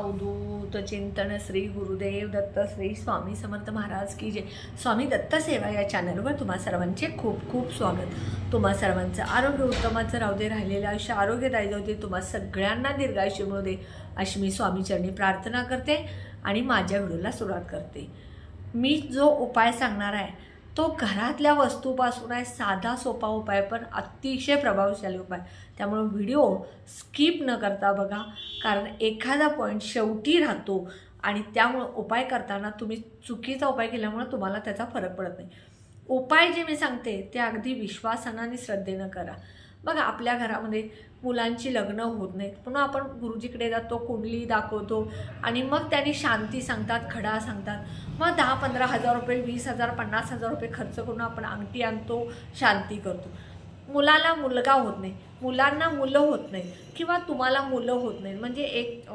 अवधूत चिंतन श्री गुरुदेव दत्त श्री स्वामी समर्थ महाराज की जय। स्वामी दत्त सेवा या चॅनलवर तुम्हा सर्वांचे खूप खूप स्वागत। तुम्हा सर्वांचं आरोग्य उत्तमाचं राहू दे, राहिलेलं आयुष्य आरोग्यदायी जाऊ दे, तुम्हा सगळ्यांना दीर्घायुष्य मिळू दे अशी मी स्वामी चरणी प्रार्थना करते आणि माझ्या व्हिडिओला सुरुवात करते। मी जो उपाय सांगणार आहे तो घरातल्या वस्तूपासून आहे, साधा सोपा उपाय पण अतिशय प्रभावशाली उपाय। त्यामुळे व्हिडिओ स्किप न करता बघा, कारण एखादा पॉईंट शेवटी राहतो आणि त्यामुळे उपाय करताना तुम्ही चुकीचा उपाय केल्यामुळे तुम्हाला त्याचा फरक पडत नाही। उपाय जे मी सांगते ते अगदी विश्वासाने आणि श्रद्धेने करा। बघा, आपल्या घरामध्ये मुलांची लग्न होत नाहीत, पण आपण गुरुजीकडे जातो, कुंडली दाखवतो आणि मग त्यांनी शांती सांगतात, खडा सांगतात। मग 10-15 हजार रुपये, 20,000, 50,000 रुपये खर्च करून आपण अंगठी आणतो, शांती करतो। मुलाला मुलगा होत नाही, मुलांना मुलं होत नाही किंवा तुम्हाला मुलं होत नाही, म्हणजे एक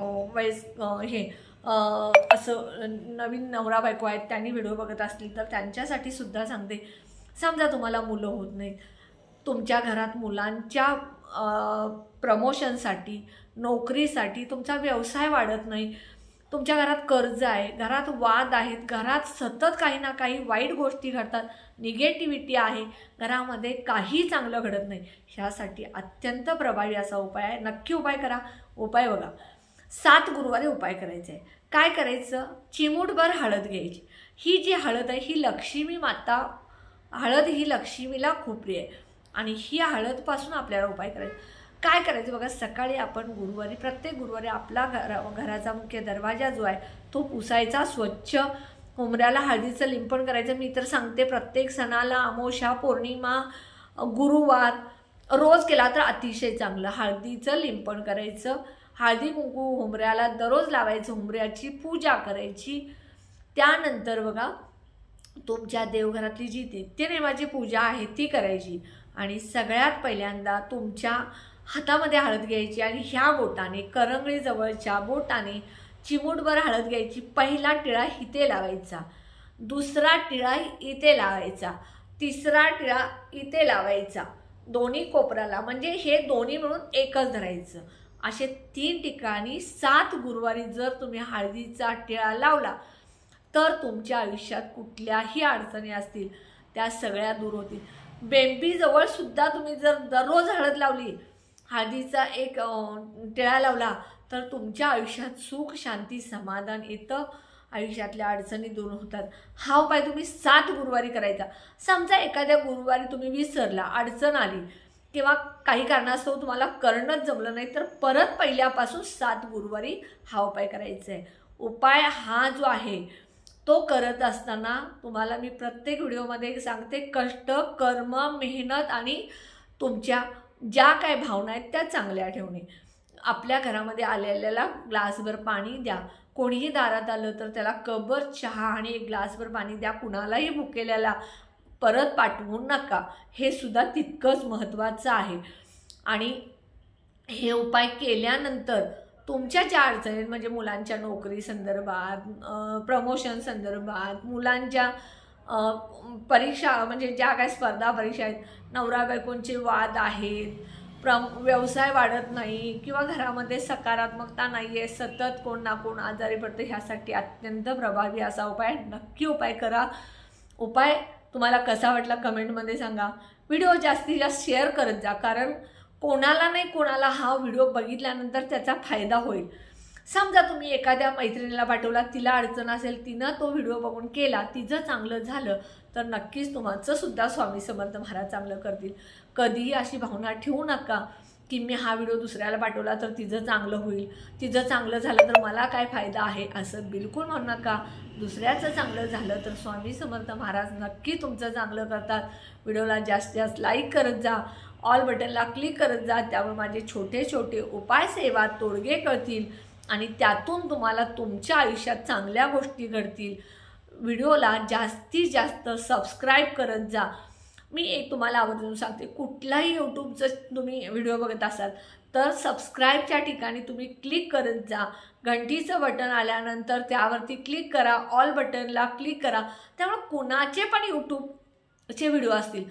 असं नवीन नवरा बायको आहेत त्यांनी व्हिडिओ बघत असतील तर त्यांच्यासाठी सुद्धा सांगते। समजा तुम्हाला मुलं होत नाहीत, तुमच्या घरात मुलांच्या प्रमोशनसाठी, नोकरीसाठी, तुमचा व्यवसाय वाढत नाही, तुमच्या घरात कर्ज आहे, घरात वाद आहेत, घरात सतत काही ना काही वाईट गोष्टी घडतात, निगेटिव्हिटी आहे, घरामध्ये काही चांगलं घडत नाही, ह्यासाठी अत्यंत प्रभावी असा उपाय आहे। नक्की उपाय करा। उपाय बघा, 7 गुरुवारी उपाय करायचा आहे। काय करायचं? चिमूटभर हळद घ्यायची। ही जी हळद आहे ही लक्ष्मी माता, हळद ही लक्ष्मीला खूप प्रिय आहे आणि ही हळदपासून आपल्याला उपाय करायचा। काय करायचं बघा, सकाळी आपण गुरुवारी, प्रत्येक गुरुवारी आपला घराचा मुख्य दरवाजा जो आहे तो पुसायचा, स्वच्छ उंबऱ्याला हळदीचं लिंपण करायचं। मी तर सांगते प्रत्येक सणाला, अमावस्या, पौर्णिमा, गुरुवार रोज केला तर अतिशय चांगलं। हळदीचं लिंपण करायचं, हळदी कुंकू उंबऱ्याला दररोज लावायचं, उंबऱ्याची पूजा करायची। त्यानंतर बघा, तुमच्या देवघरातली जी नित्यनेमाची पूजा आहे ती करायची आणि सगळ्यात पहिल्यांदा तुमच्या हातामध्ये हळद घ्यायची आणि ह्या बोटाने, करंगळीजवळच्या बोटाने चिमूटभर हळद घ्यायची। पहिला टिळा इथे लावायचा, दुसरा टिळा इथे लावायचा, तिसरा टिळा इथे लावायचा, दोन्ही कोपऱ्याला, म्हणजे हे दोन्ही मिळून एकच धरायचं। असे 3 ठिकाणी 7 गुरुवारी जर तुम्ही हळदीचा टिळा लावला तर तुमच्या आयुष्यात कुठल्याही अडचणी असतील त्या सगळ्या दूर होतील। बेंबीजवळ सुद्धा तुम्ही जर दररोज हळद लावली, हळदीचा एक टिळा लावला तर तुमच्या आयुष्यात सुख, शांती, समाधान येतं, आयुष्यातल्या अडचणी दूर होतात। हा उपाय तुम्ही 7 गुरुवारी करायचा। समजा एखाद्या गुरुवारी तुम्ही विसरला, अडचण आली किंवा काही कारणास्तव तुम्हाला करणंच जमलं नाही तर परत पहिल्यापासून 7 गुरुवारी हा उपाय करायचा आहे। उपाय हा जो आहे तो करत असताना तुम्हाला मी प्रत्येक व्हिडिओमध्ये सांगते, कष्ट, कर्म, मेहनत आणि तुमच्या ज्या काय भावना आहेत त्या चांगल्या ठेवणे। आपल्या घरामध्ये आलेल्याला ग्लासभर पाणी द्या, कोणीही दारात आलं तर त्याला कपभर चहा आणि एक ग्लासभर पाणी द्या, कुणालाही भुकेल्याला परत पाठवू नका, हे सुद्धा तितकंच महत्त्वाचं आहे। आणि हे उपाय केल्यानंतर तुमच्या ज्या अडचणी, म्हणजे मुलांच्या नोकरी संदर्भात, प्रमोशन संदर्भात, मुलांच्या परीक्षा, म्हणजे ज्या काही स्पर्धा परीक्षा आहेत, नवरा बायकोंचे वाद आहेत, व्यवसाय वाढत नाही किंवा घरामध्ये सकारात्मकता नाही आहे, सतत कोण ना कोण आजारी पडतं, ह्यासाठी अत्यंत प्रभावी असा उपाय। नक्की उपाय करा। उपाय तुम्हाला कसा वाटला कमेंटमध्ये सांगा। व्हिडिओ जास्तीत जास्त शेअर करत जा, कारण कोणाला नाही कोणाला हा व्हिडिओ बघितल्यानंतर त्याचा फायदा होईल। समजा तुम्ही एखाद्या मैत्रिणीला पाठवला, तिला अडचण असेल, तिनं तो व्हिडिओ बघून केला, तिचं चांगलं झालं तर नक्कीच तुमचं सुद्धा स्वामी समर्थ महाराज चांगलं करतील। कधीही अशी भावना ठेवू नका की मी हा व्हिडिओ दुसऱ्याला पाठवला तर तिचं चांगलं होईल, तिचं चांगलं झालं तर मला काय फायदा आहे, असं बिलकुल म्हणू नका। दुसऱ्याचं चांगलं झालं तर स्वामी समर्थ महाराज नक्की तुमचं चांगलं करतात। व्हिडिओला जास्तीत जास्त लाईक करत जा, ऑल बटनला क्लिक करत जा, त्यामुळे माझे छोटे छोटे उपाय, सेवा, तोडगे कळतील आणि त्यातून तुम्हाला तुमच्या आयुष्यात चांगल्या गोष्टी घडतील। व्हिडिओला जास्तीत जास्त सबस्क्राईब करत जा। मी एक तुम्हाला आवर्जून सांगते, कुठलाही यूट्यूबचं तुम्ही व्हिडिओ बघत असाल तर सबस्क्राईबच्या ठिकाणी तुम्ही क्लिक करत जा, घंटीचं बटन आल्यानंतर त्यावरती क्लिक करा, ऑल बटनला क्लिक करा। त्यामुळे कुणाचे पण यूट्यूबचे व्हिडिओ असतील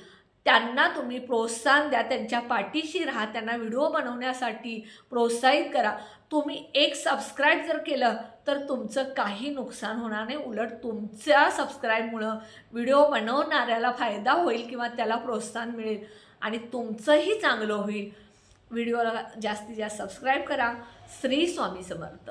त्यांना तुम्ही प्रोत्साहन द्या, त्यांच्या पाठीशी राहा, त्यांना व्हिडिओ बनवण्यासाठी प्रोत्साहित करा। तुम्ही एक सबस्क्राईब जर केलं तर तुमचं काही नुकसान होणार नाही, उलट तुमच्या सबस्क्राईबमुळं व्हिडिओ बनवणाऱ्याला फायदा होईल किंवा त्याला प्रोत्साहन मिळेल आणि तुमचंही चांगलं होईल. व्हिडिओला जास्तीत जास्त सबस्क्राईब करा. श्री स्वामी समर्थ.